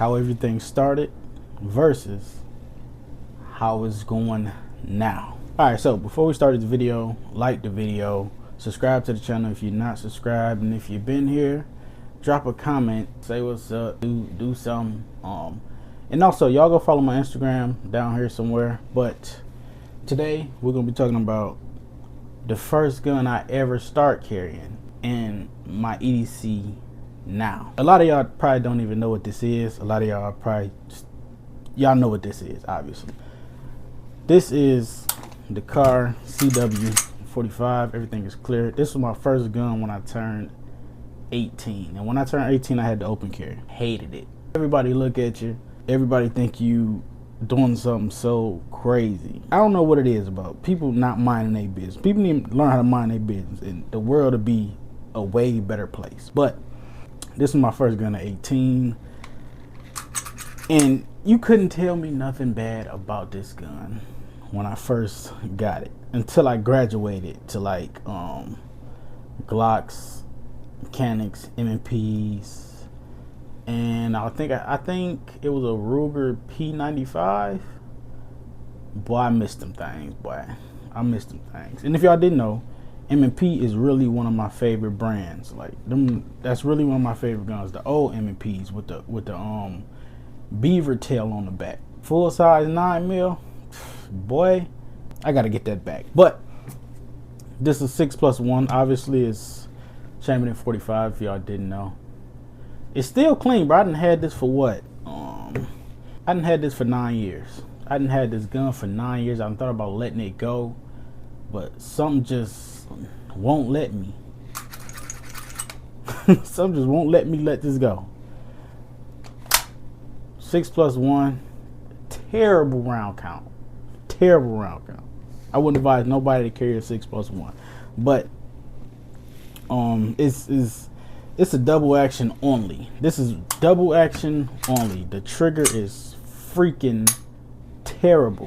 how everything started versus how it's going now. All right, so before we start this video, like the video, subscribe to the channel if you're not subscribed, and if you've been here, drop a comment, say what's up, do something. And also y'all go follow my Instagram down here somewhere. But today we're gonna be talking about the first gun I ever start carrying and my EDC now. A lot of y'all probably don't even know what this is. A lot of y'all probably y'all know what this is, obviously. This is the car CW45. Everything is clear. This was my first gun when I turned 18, and when I turned 18 I had to open carry. Hated it. Everybody look at you, everybody think you doing something so crazy. I don't know what it is about people not minding their business. People need to learn how to mind their business and the world to be a way better place. But this is my first gun at 18, and you couldn't tell me nothing bad about this gun when I first got it until I graduated to like Glocks, mechanics, M&Ps, and I think it was a Ruger P95. Boy, I missed them things, boy. I missed them things. And if y'all didn't know, M&P is really one of my favorite brands. Like them, that's really one of my favorite guns. The old M&Ps with the beaver tail on the back, full size 9mm. Boy, I gotta get that back. But this is 6+1. Obviously, it's Chamberlain 45. If y'all didn't know, it's still clean, bro. I done had this for what? I done had this for 9 years. I done had this gun for 9 years. I thought about letting it go, but something just won't let me. Something just won't let me let this go. 6+1. Terrible round count. Terrible round count. I wouldn't advise nobody to carry a 6+1, but it's a double action only. This is double action only. The trigger is freaking terrible.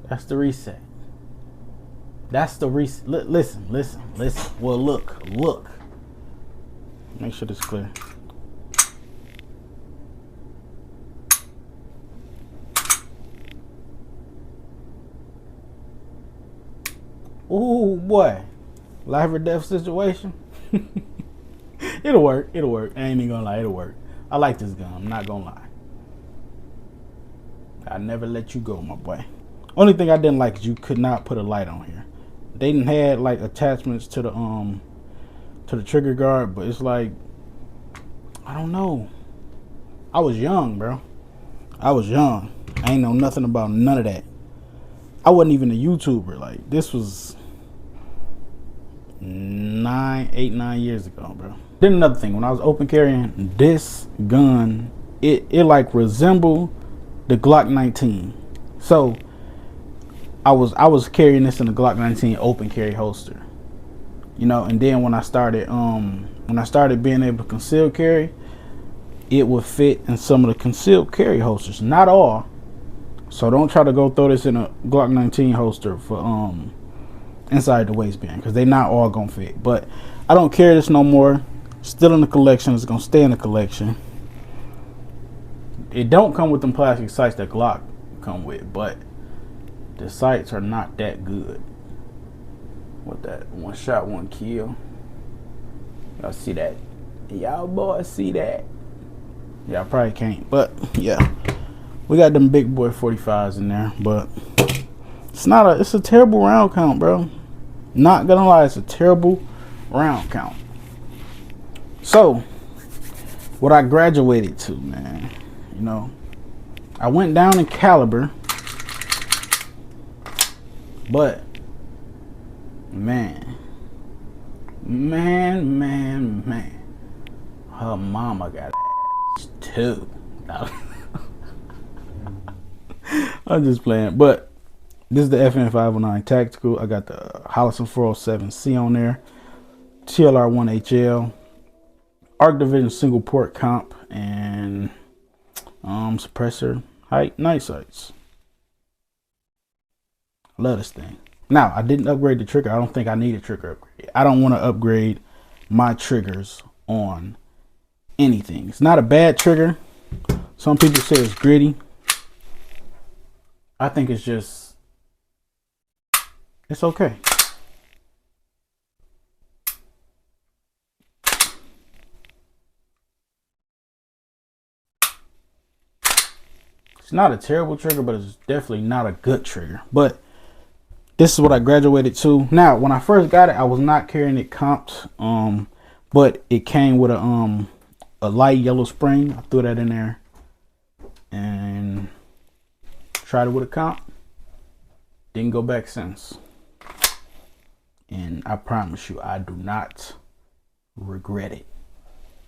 That's the reset. That's the reset. Listen. Well, look. Make sure this is clear. Ooh, boy. Life or death situation. It'll work. I ain't even gonna lie, it'll work. I like this gun, I'm not gonna lie. I never let you go, my boy. Only thing I didn't like is you could not put a light on here. They didn't had like attachments to the trigger guard, but it's like, I don't know. I was young, bro. I was young. I ain't know nothing about none of that. I wasn't even a YouTuber. Like, this was 9 years ago, bro. Then another thing, when I was open carrying this gun, it like resembled the Glock 19. So I was carrying this in the Glock 19 open carry holster, you know. And then when I started being able to conceal carry, it would fit in some of the concealed carry holsters, not all. So don't try to go throw this in a Glock 19 holster for inside the waistband, because they not all gonna fit. But I don't carry this no more. Still in the collection. It's gonna stay in the collection. It don't come with them plastic sights that Glock come with, but the sights are not that good. What that? One shot, one kill. Y'all see that? Y'all boys see that? Y'all probably can't, but yeah. We got them big boy 45s in there, but it's a terrible round count, bro. Not gonna lie, it's a terrible round count. So, what I graduated to, man, you know, I went down in caliber, but man, her mama got ass too. I'm just playing, but this is the FN509 Tactical. I got the Hollison 407C on there, TLR1HL, Arc Division single port comp, and suppressor height night sights. Love this thing. Now, I didn't upgrade the trigger. I don't think I need a trigger upgrade. I don't want to upgrade my triggers on anything. It's not a bad trigger. Some people say it's gritty. I think it's just, it's okay. It's not a terrible trigger, but it's definitely not a good trigger. But this is what I graduated to. Now, when I first got it, I was not carrying it comped, but it came with a light yellow spring. I threw that in there and tried it with a comp. Didn't go back since. And I promise you, I do not regret it.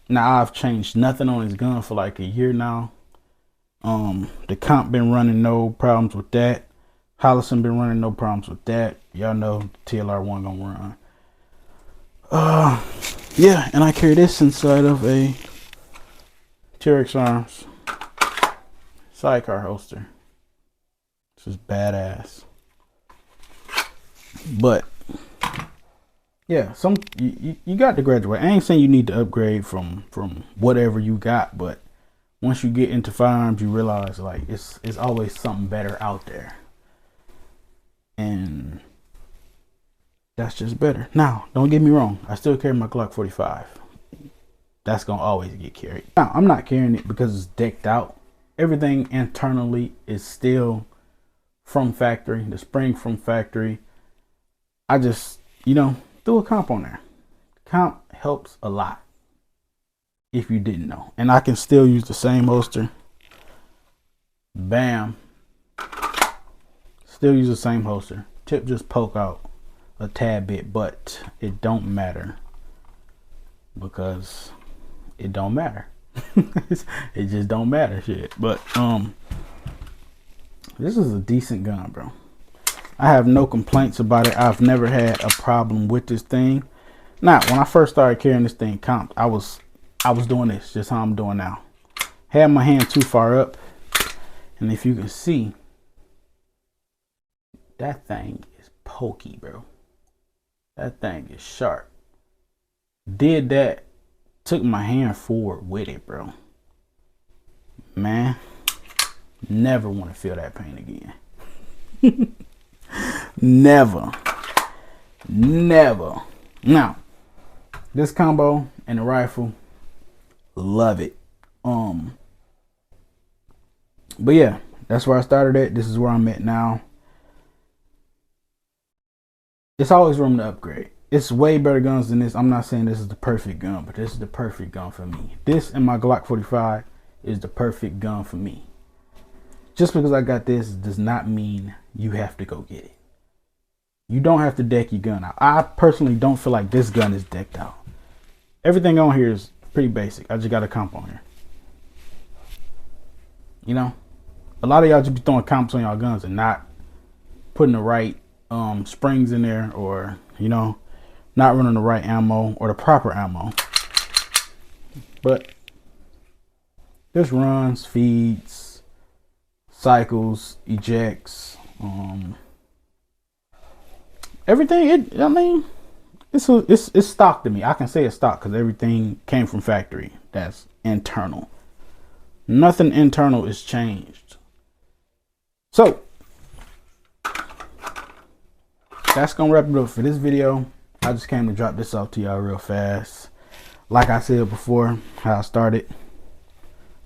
Now, I've changed nothing on this gun for like a year now. The comp been running, no problems with that. Hollison been running, no problems with that. Y'all know TLR1 gonna run. Yeah, and I carry this inside of a T-Rex Arms sidecar holster. This is badass. But yeah, you got to graduate. I ain't saying you need to upgrade from whatever you got, but once you get into firearms, you realize like it's always something better out there. And that's just better. Now, don't get me wrong. I still carry my Glock 45. That's going to always get carried. Now, I'm not carrying it because it's decked out. Everything internally is still from factory. The spring from factory. I just, threw a comp on there. Comp helps a lot. If you didn't know. And I can still use the same holster. Bam. Still use the same holster. Tip just poke out a tad bit, but it don't matter because it don't matter. It just don't matter shit. But this is a decent gun, bro. I have no complaints about it. I've never had a problem with this thing. Now, when I first started carrying this thing comped, I was doing this just how I'm doing now. Had my hand too far up, and if you can see, that thing is pokey, bro. That thing is sharp. Did that, took my hand forward with it, bro. Man, never want to feel that pain again. Never. Now, this combo and the rifle, love it. But yeah, that's where I started at. This is where I'm at now. It's always room to upgrade. It's way better guns than this. I'm not saying this is the perfect gun, but this is the perfect gun for me. This and my Glock 45 is the perfect gun for me. Just because I got this does not mean you have to go get it. You don't have to deck your gun out. I personally don't feel like this gun is decked out. Everything on here is pretty basic. I just got a comp on here. A lot of y'all just be throwing comps on y'all guns and not putting the right springs in there, or not running the right ammo or the proper ammo. But this runs, feeds, cycles, ejects, everything. It's stock to me. I can say it's stock because everything came from factory. That's internal. Nothing internal is changed. So that's gonna wrap it up for this video. I just came to drop this off to y'all real fast. Like I said before, how I started,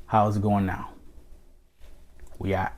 how it's going now. We out.